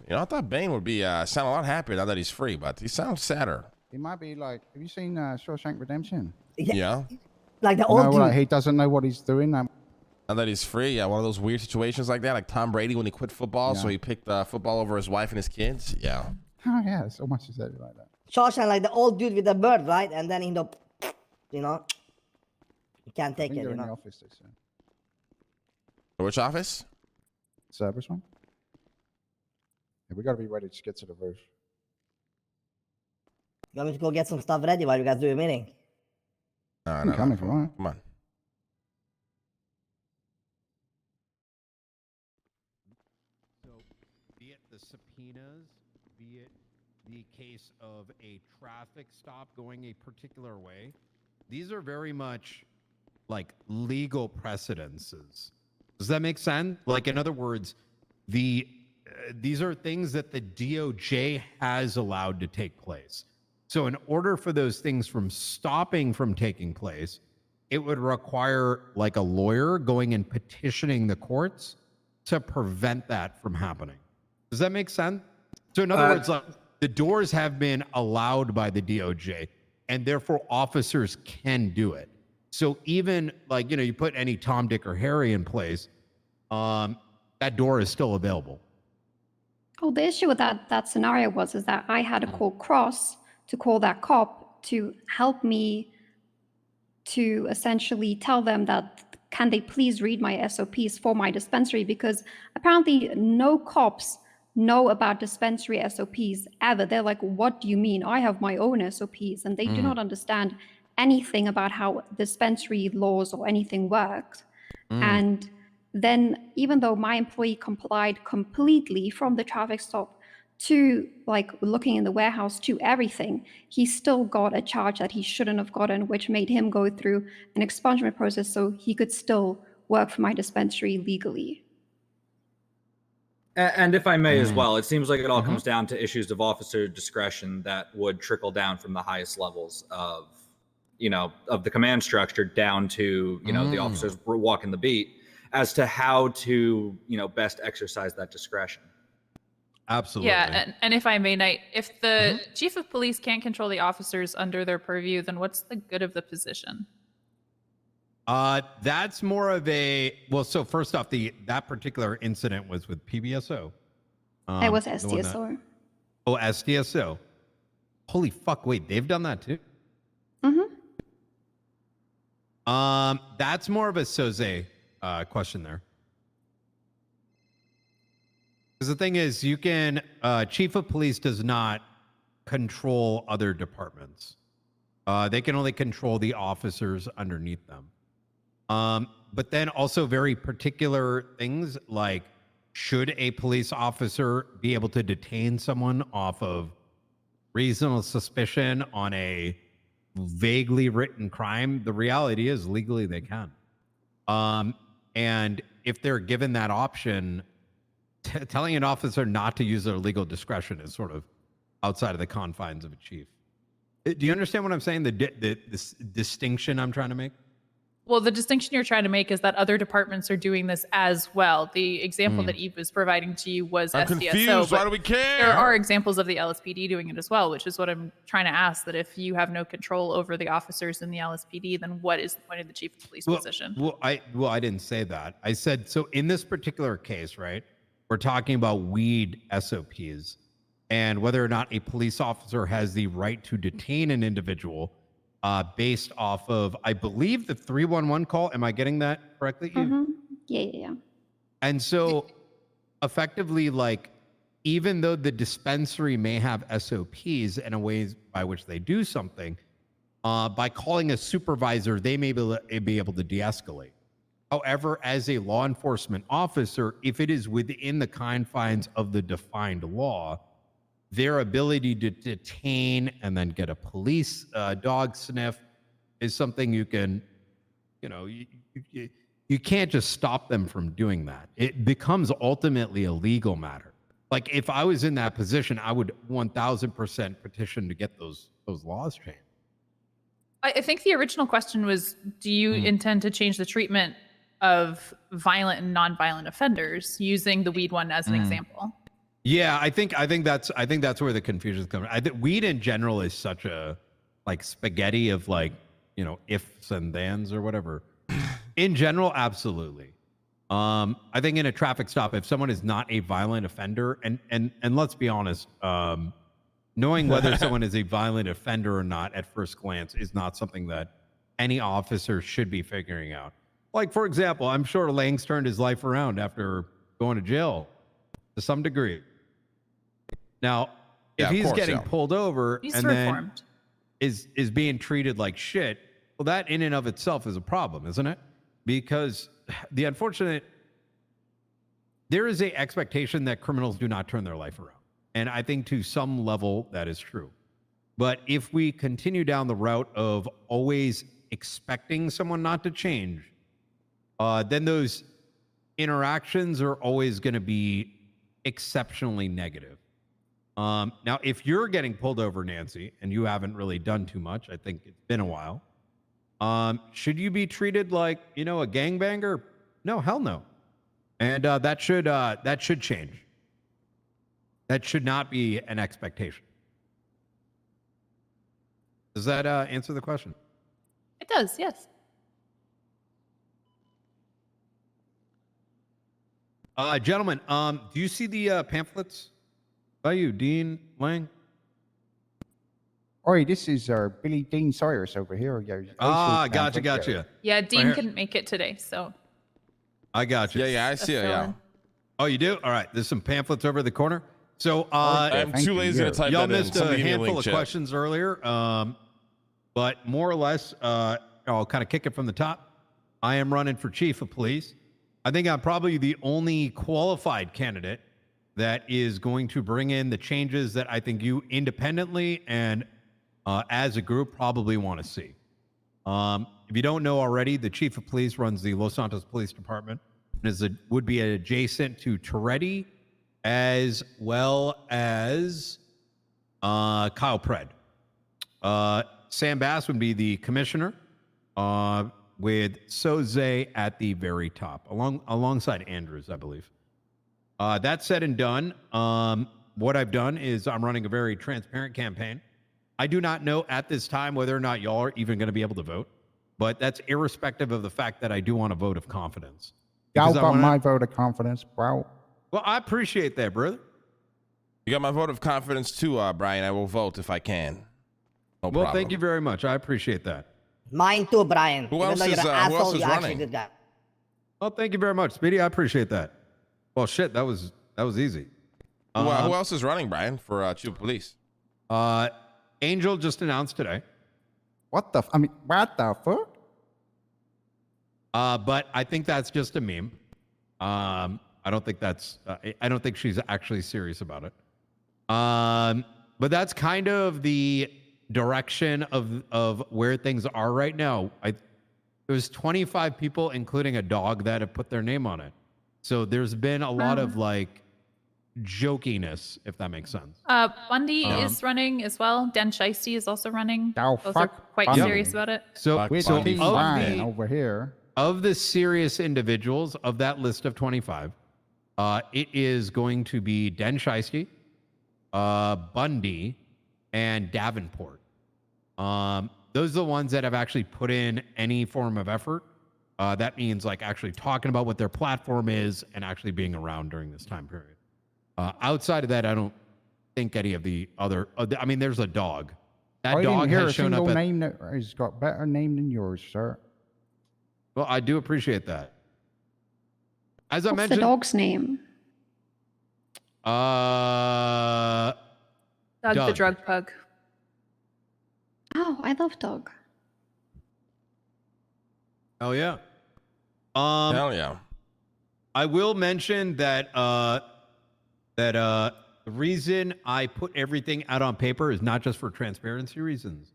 You know, I thought Bane would be sound a lot happier now that he's free, but he sounds sadder. He might be like, have you seen Shawshank Redemption? Yeah. Like the old dude. Like, he doesn't know what he's doing. Now that he's free, yeah, one of those weird situations like that, like Tom Brady when he quit football, so he picked football over his wife and his kids. Yeah. Oh yeah, it's almost exactly like that. Shawshank, like the old dude with the bird, right? And then you can't take it. In the office, they say. Which office? Cerberus one. Yeah, we gotta be ready to get to the roof. You want me to go get some stuff ready while you guys do your meeting? No, coming, come on. Come on. So, be it the subpoenas, be it the case of a traffic stop going a particular way, these are very much like legal precedences. Does that make sense? Like, in other words, these are things that the DOJ has allowed to take place. So in order for those things from stopping from taking place, it would require like a lawyer going and petitioning the courts to prevent that from happening. Does that make sense? So in other words, like, the doors have been allowed by the DOJ, and therefore officers can do it. So even like, you put any Tom, Dick, or Harry in place, that door is still available. Oh, the issue with that scenario is that I had to call Cross to call that cop to help me to essentially tell them that can they please read my SOPs for my dispensary, because apparently no cops know about dispensary SOPs ever. They're like, what do you mean? I have my own SOPs, and they do not understand anything about how dispensary laws or anything works. And then even though my employee complied completely from the traffic stop to like looking in the warehouse to everything, he still got a charge that he shouldn't have gotten, which made him go through an expungement process so he could still work for my dispensary legally. And if I may as well, it seems like it all comes down to issues of officer discretion that would trickle down from the highest levels of, of the command structure down to, the officers walking the beat as to how to, best exercise that discretion. Absolutely. Yeah, and if I may, Knight, if the chief of police can't control the officers under their purview, then what's the good of the position? That's more of a so first off, that particular incident was with PBSO. It was SDSO. SDSO. Holy fuck! Wait, they've done that too. That's more of a Soze question there. Because the thing is, you can chief of police does not control other departments. They can only control the officers underneath them. But then also very particular things like, should a police officer be able to detain someone off of reasonable suspicion on a vaguely written crime? The reality is legally they can. And if they're given that option, telling an officer not to use their legal discretion is sort of outside of the confines of a chief. Do you understand what I'm saying? This distinction I'm trying to make? Well, the distinction you're trying to make is that other departments are doing this as well. The example that Eve was providing to you was I'm SDSO. confused. Why do we care? There are examples of the LSPD doing it as well, which is what I'm trying to ask, that if you have no control over the officers in the LSPD, then what is the point of the chief of police position? I didn't say that. I said, so in this particular case, right, we're talking about weed SOPs and whether or not a police officer has the right to detain an individual based off of, I believe, the 311 call. Am I getting that correctly, Eve? Yeah. And so effectively, like, even though the dispensary may have SOPs and a ways by which they do something, by calling a supervisor, they may be able to de-escalate. However, as a law enforcement officer, if it is within the confines of the defined law, their ability to detain and then get a police dog sniff is something you can, you can't just stop them from doing that. It becomes ultimately a legal matter. Like, if I was in that position, I would 1000% petition to get those laws changed. I think the original question was, do you intend to change the treatment of violent and non-violent offenders, using the weed one as an example? Yeah, I think that's where the confusion is coming. I think weed in general is such a like spaghetti of like, you know, ifs and thans or whatever. In general, absolutely. I think in a traffic stop, if someone is not a violent offender, and let's be honest, knowing whether someone is a violent offender or not at first glance is not something that any officer should be figuring out. Like, for example, I'm sure Lang's turned his life around after going to jail to some degree. Now, if he's getting pulled over He's and reformed. then is being treated like shit, well, that in and of itself is a problem, isn't it? Because the unfortunate, there is a expectation that criminals do not turn their life around. And I think to some level that is true. But if we continue down the route of always expecting someone not to change, then those interactions are always going to be exceptionally negative. Now, if you're getting pulled over, Nancy, and you haven't really done too much, I think it's been a while, should you be treated like, you know, a gangbanger? No, hell no. And that should change. That should not be an expectation. Does that answer the question? It does, yes. Gentlemen, do you see the pamphlets by you, Dean Lang? Oi, this is Billy Dean Cyrus over here. Gotcha. Yeah, Dean here. couldn't make it today, so. I got you. Yeah, I see it. Yeah. Oh, you do? All right. There's some pamphlets over the corner. So I'm too lazy to type y'all that in. missed a Somebody give me handful link, of chat. questions earlier, but more or less, I'll kind of kick it from the top. I am running for chief of police. I think I'm probably the only qualified candidate that is going to bring in the changes that I think you independently and as a group probably want to see. If you don't know already, the chief of police runs the Los Santos Police Department and would be adjacent to Toretti as well as Kyle Pred. Sam Bass would be the commissioner with Soze at the very top, alongside Andrews, I believe. That said and done, what I've done is I'm running a very transparent campaign. I do not know at this time whether or not y'all are even going to be able to vote, but that's irrespective of the fact that I do want a vote of confidence. Y'all got my vote of confidence, bro. Well, I appreciate that, brother. You got my vote of confidence too, Brian. I will vote if I can. No Well, problem. thank you very much. I appreciate that. Mine too, Brian. Who Even else though you're is, an who asshole, else is you're actually a running? good guy. Well, thank you very much, Speedy. I appreciate that. Well, shit, that was easy. Who else is running, Brian, for chief of police? Angel just announced today. What the fuck? But I think that's just a meme. I don't think I don't think she's actually serious about it. But that's kind of the direction of where things are right now. There's 25 people, including a dog, that have put their name on it. So there's been a lot of like jokiness, if that makes sense. Bundy is running as well. Den Shiesty is also running. Oh, Both are fuck quite Bundy. serious about it. So, We're so Team Brian over here. of the serious individuals of that list of 25, it is going to be Den Shiesty, Bundy, and Davenport. Those are the ones that have actually put in any form of effort. That means like actually talking about what their platform is and actually being around during this time period. Outside of that, I don't think any of the other. I mean, there's a dog. That I dog didn't hear has a shown up. single name that has got better name than yours, sir. Well, I do appreciate that. As I What's the mentioned, dog's name? Doug the Doug. drug pug. Oh, I love dog. Oh yeah. Hell yeah. I will mention that the reason I put everything out on paper is not just for transparency reasons,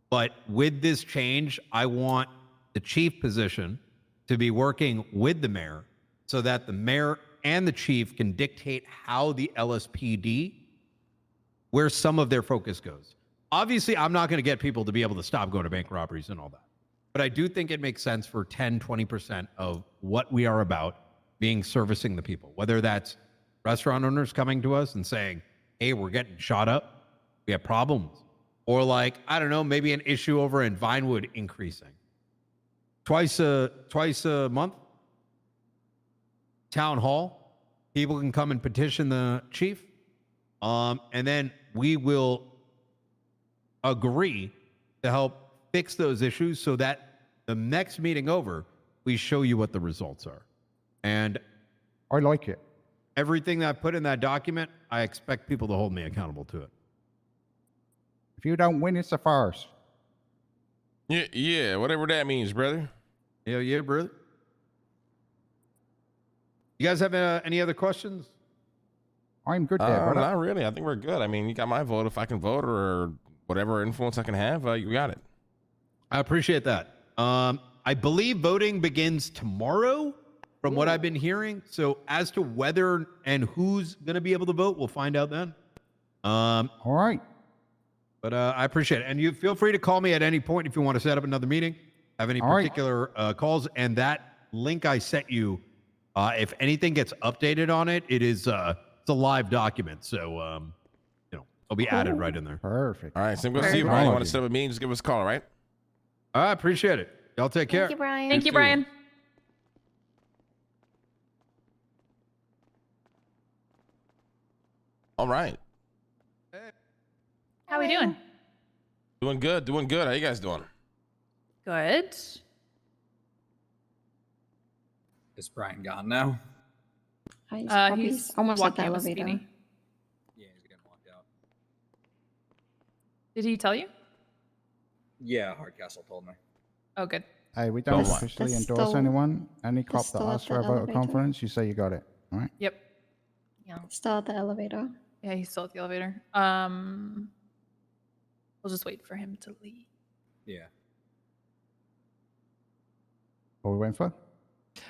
but with this change, I want the chief position to be working with the mayor so that the mayor and the chief can dictate how the LSPD, where some of their focus goes. Obviously, I'm not going to get people to be able to stop going to bank robberies and all that. But I do think it makes sense for 10, 20% of what we are about being servicing the people, whether that's restaurant owners coming to us and saying, hey, we're getting shot up. We have problems. Or like, I don't know, maybe an issue over in Vinewood increasing. Twice a month, town hall, people can come and petition the chief. And then we will agree to help fix those issues so that the next meeting over, we show you what the results are. And I like it. everything that I put in that document, I expect people to hold me accountable to it. If you don't win, it's a farce. Yeah, whatever that means, brother. Hell yeah, brother. You guys have any other questions? I'm good there, brother. Not really. I think we're good. I mean, you got my vote. If I can vote or whatever influence I can have, you got it. I appreciate that. I believe voting begins tomorrow from what I've been hearing. So as to whether and who's going to be able to vote, we'll find out then. All right. But I appreciate it. And you feel free to call me at any point if you want to set up another meeting, have any particular calls. And that link I sent you, if anything gets updated on it, it's a live document. So, it'll be added right in there. Perfect. All right. So I'm going to see you, Brian. You want to set up a meeting? Just give us a call, all right? I appreciate it. Y'all take care. Thank you, Brian. Thank you, Brian. All right. How we doing? Doing good. Doing good. How you guys doing? Good. Is Brian gone now? He's almost at the walking out with elevator. Speedy. Yeah, he's getting walked out. Did he tell you? Yeah, Hardcastle told me. Oh, good. Hey, we don't There's officially still- endorse anyone. Any cop that still asks at for a the vote of elevator. confidence, you say you got it. All right. Yep. Still at the elevator. Yeah, he's still at the elevator. We'll just wait for him to leave. Yeah. What are we waiting for?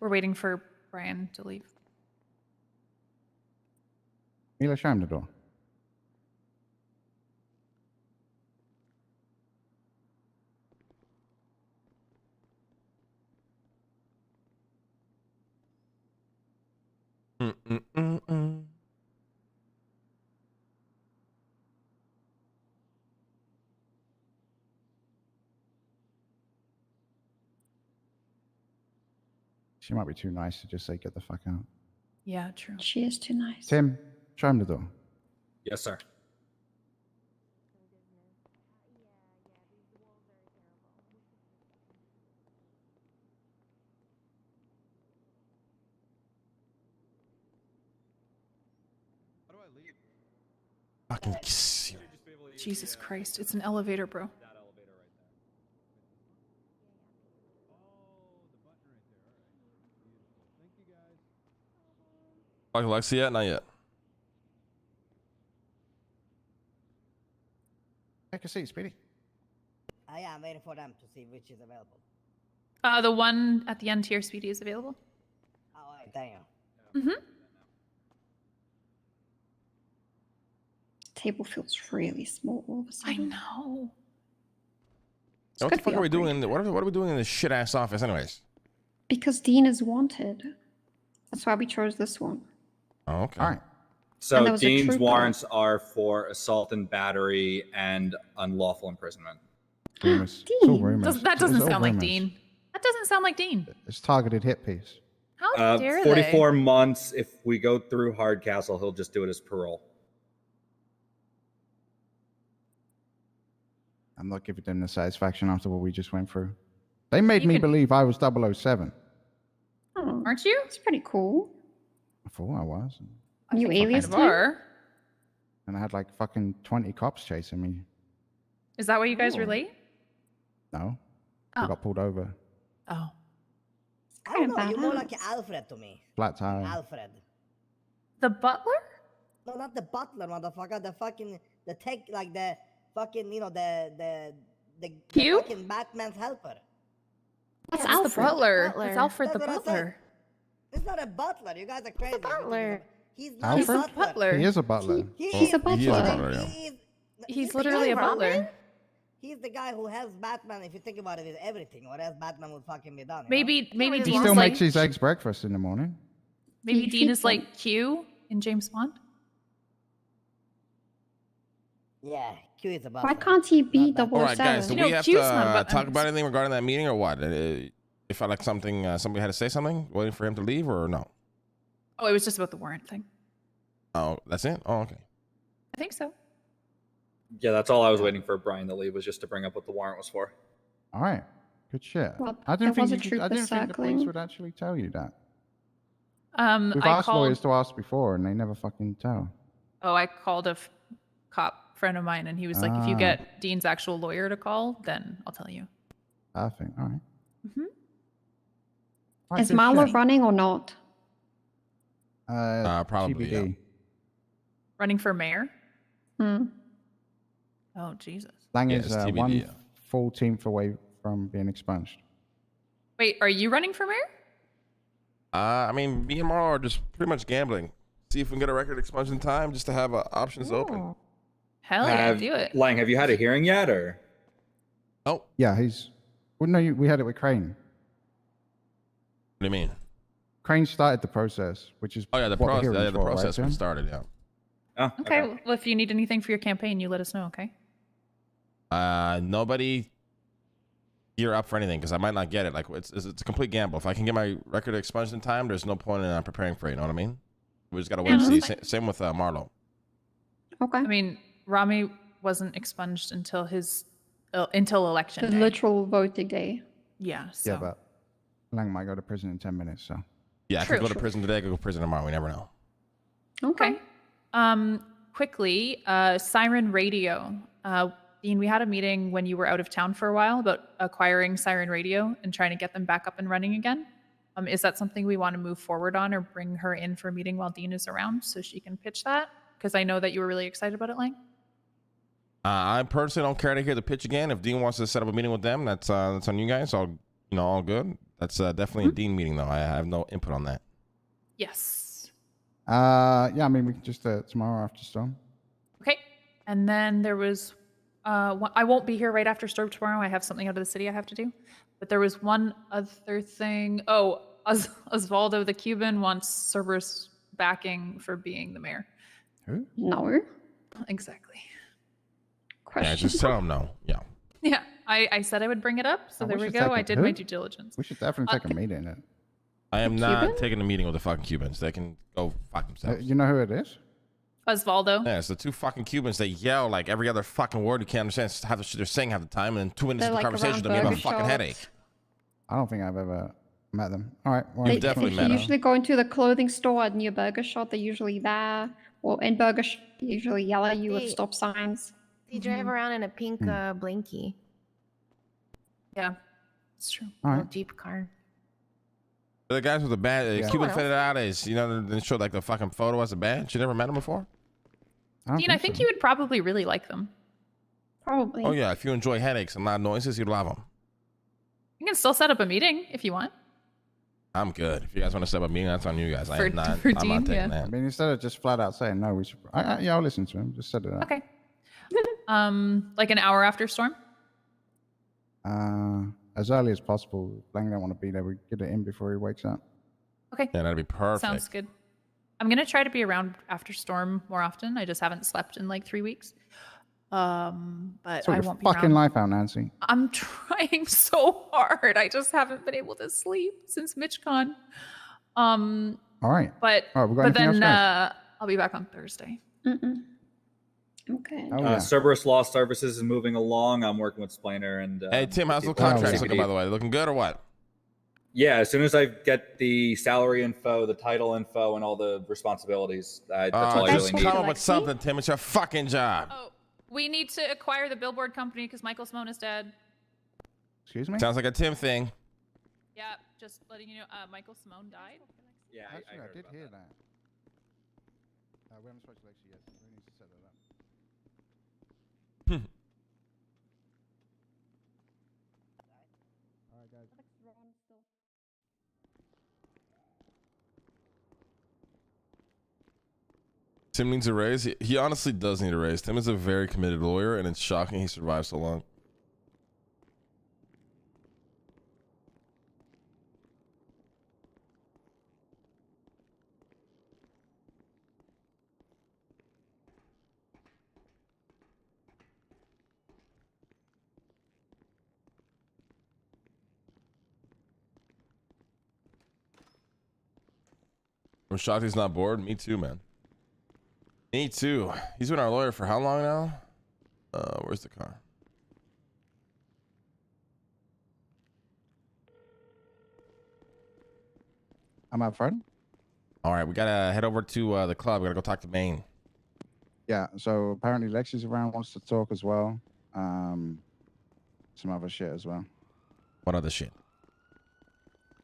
We're waiting for Brian to leave. Mila, show him the door. She might be too nice to just say, get the fuck out. Yeah, true. She is too nice. Tim, show him the door. Yes, sir. How do I leave? Fucking serious. Jesus Christ. It's an elevator, bro. That elevator right there. Oh, the button right there. All right. Beautiful. Thank you, guys. Fuck Lexi yet? Not yet. Take a seat, Speedy. Yeah, I'm waiting for them to see which is available. The one at the end here, Speedy, is available. Oh, all right, thank you. Mm-hmm. Table feels really small all of a I sudden. know. What the good fuck for are we your doing? What are we doing in this shit ass office, anyways? Because Dean is wanted. That's why we chose this one. Oh, okay. All right. And So there was a Dean's trooper. warrants are for assault and battery and unlawful imprisonment. Rumors. It's all Dean. rumors. That It's doesn't all sound like rumors. Dean. That doesn't sound like Dean. It's targeted hit piece. How dare 44 months. If we go through Hardcastle, he'll just do it as parole. I'm not giving them the satisfaction after what we just went through. They made me can- believe I was 007. Oh, they? Aren't you? it's pretty cool. I thought I was. You Kind alias of time? are. And I had like fucking 20 cops chasing me. Is that why you guys Oh. were late? No. Oh. We got pulled over. Oh. I don't know, Kinda you're more badass. like Alfred to me. Flat tire. Alfred. The butler? No, not the butler, motherfucker. The fucking, the tech, like the fucking, you know, the Q? fucking Batman's helper. That's It's Alfred. the butler. Butler. It's Alfred the That's what I said. butler. It's not a butler. You guys are crazy. butler. He's not He's a the butler. butler. He is a butler. He's a He is a butler. butler, yeah. He's the literally guy a who- butler. He's the guy who helps Batman, if you think about it, with everything. What else Batman would fucking be done? you know? Maybe he Dean He is still like makes his eggs breakfast in the morning. maybe He Dean is feeds like Q, in James Bond? Yeah, Q is above. Why him. can't he be Not bad. All right, guys, do 007? You we know, have Q's to not about talk them. about anything regarding that meeting or what? If I like something, somebody had to say something, waiting for him to leave or no? Oh, it was just about the warrant thing. Oh, that's it? Oh, okay. I think so. Yeah, that's all I was waiting for Brian to leave, was just to bring up what the warrant was for. All right. Good shit. Well, I there didn't was think a you could, I trooper didn't think the police circling. would actually tell you that. We've I asked called. lawyers to ask before, and they never fucking tell. Oh, I called a cop friend of mine, and he was like, "If you Ah. get Dean's actual lawyer to call, then I'll tell you." Perfect. All right. Mm-hmm. All right, Is good Marlo shit. running or not? Probably, TBD. yeah. Running for mayor? Hmm. Oh, Jesus. Lang Yeah, is it's TBD, one yeah. full teamth away from being expunged. Wait, are you running for mayor? I mean, me and Marlo are just pretty much gambling. See if we can get a record expunged in time just to have options open. Hell yeah, do it. Lang, have you had a hearing yet, or? Oh, Yeah, he's. Well, no, we had it with Crane. what do you mean? Crane started the process, which is Oh, yeah, the what process. hearing's Yeah, the for, right, process Tim? was started, yeah. Oh, Okay, well, if you need anything for your campaign, you let us know, okay? Nobody gear up for anything because I might not get it. Like it's a complete gamble. If I can get my record expunged in time, there's no point in preparing for it. You know what I mean? We just gotta wait Yeah, and see. that's fine. Same with Marlo. Okay. I mean, Rami wasn't expunged until until election The day. literal voting day. Yeah, so. Yeah, but Lang might go to prison in 10 minutes, so. Yeah, I True, could go to true. prison today. I could go to prison tomorrow. We never know. Okay. Quickly, Siren Radio. Dean, we had a meeting when you were out of town for a while about acquiring Siren Radio and trying to get them back up and running again. Is that something we want to move forward on or bring her in for a meeting while Dean is around so she can pitch that? Because I know that you were really excited about it, Lang. I personally don't care to hear the pitch again. If Dean wants to set up a meeting with them, that's on you guys. All good. That's definitely a Dean meeting, though. I have no input on that. Yes. Yeah, I mean, we can just tomorrow after Storm. Okay. And then there was, I won't be here right after Storm tomorrow. I have something out of the city I have to do. But there was one other thing. Oh, Osvaldo the Cuban wants Cerberus backing for being the mayor. Who? No. Exactly. Yeah, Question. just tell them no. Yeah. Yeah, I said I would bring it up, so Oh, there we we should go. take I it. did Who? my due diligence. We should definitely take a meeting. I am The not Cuban? taking a meeting with the fucking Cubans. They can go fuck themselves. You know who it is? Osvaldo. Yeah, it's the two fucking Cubans. They yell like every other fucking word you can't understand. It's half the shit they're saying half the time, and then 2 minutes They're of the like conversation, around they have a burger fucking shops. headache. I don't think I've ever met them. All right. Well, They, You've definitely they met 'em. usually go into the clothing store at near burger shop. They're usually there. Or in burger shop, they usually yell at you with They- stop signs. They drive around in a pink blinky, Yeah, it's true. all little right. Jeep car. The guys with the badge, Yeah. Cuban Someone federales, they showed like the fucking photo as a badge. You never met them before? Dean, I think so. you would probably really like them. Probably. Oh yeah, if you enjoy headaches and loud noises, you'd love them. You can still set up a meeting if you want. I'm good. If you guys want to set up a meeting, that's on you guys. I For- am not. for I'm not Dean, taking yeah. I that. mean, instead of just flat out saying no, we should. Yeah, I'll listen to him. Just set it up. Okay. Like an hour after Storm? As early as possible. If Lang don't want to be there, we get it in before he wakes up. Okay. Yeah, that'd be perfect. Sounds good. I'm going to try to be around after Storm more often. I just haven't slept in like 3 weeks. But Sort I your won't be fucking around. life out, Nancy. I'm trying so hard. I just haven't been able to sleep since MitchCon. All right. But All right, we got but anything else, then guys? I'll be back on Thursday. Mm-mm. Okay. Oh, yeah. Cerberus Law Services is moving along. I'm working with Splainer and. Hey Tim, how's the people at contracts CBD. looking? By the way, looking good or what? Yeah, as soon as I get the salary info, the title info, and all the responsibilities, that's all I Just really need. come up Like with me? something, Tim. It's your fucking job. Oh, we need to acquire the billboard company because Michael Simone is dead. Excuse me? Sounds like a Tim thing. Yeah, just letting you know, Michael Simone died. Yeah, Actually, I heard did about hear that. We haven't spoken to Lexi yet. We need to set that up. All right, guys. Tim needs a raise. He honestly does need a raise. Tim is a very committed lawyer, and it's shocking he survived so long. I'm shocked he's not bored. Me too, man. Me too. He's been our lawyer for how long now? Where's the car? I'm out front. All right, we gotta head over to the club. We gotta go talk to Maine. Yeah, so apparently Lexi's around, wants to talk as well. Some other shit as well. What other shit?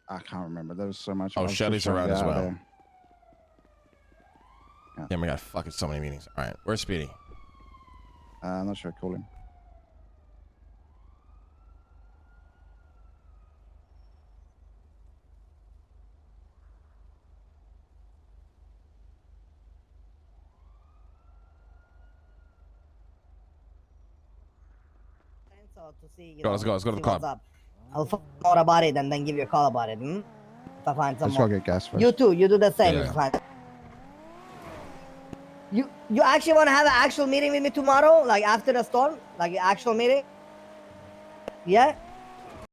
I can't remember. There was so much. Oh, I was just Shelly's trying to around get as out of well. there. Yeah. Damn, we got fucking so many meetings. All right, where's Speedy? I'm not sure. Call him. So to see, you Go, know, let's go. Let's go to see the what's club. up. I'll find more about it and then give you a call about it. If I find some Let's go more. get gas first. You too. You do the same. Yeah, if yeah. you find- You actually want to have an actual meeting with me tomorrow, like after the storm, like an actual meeting? Yeah.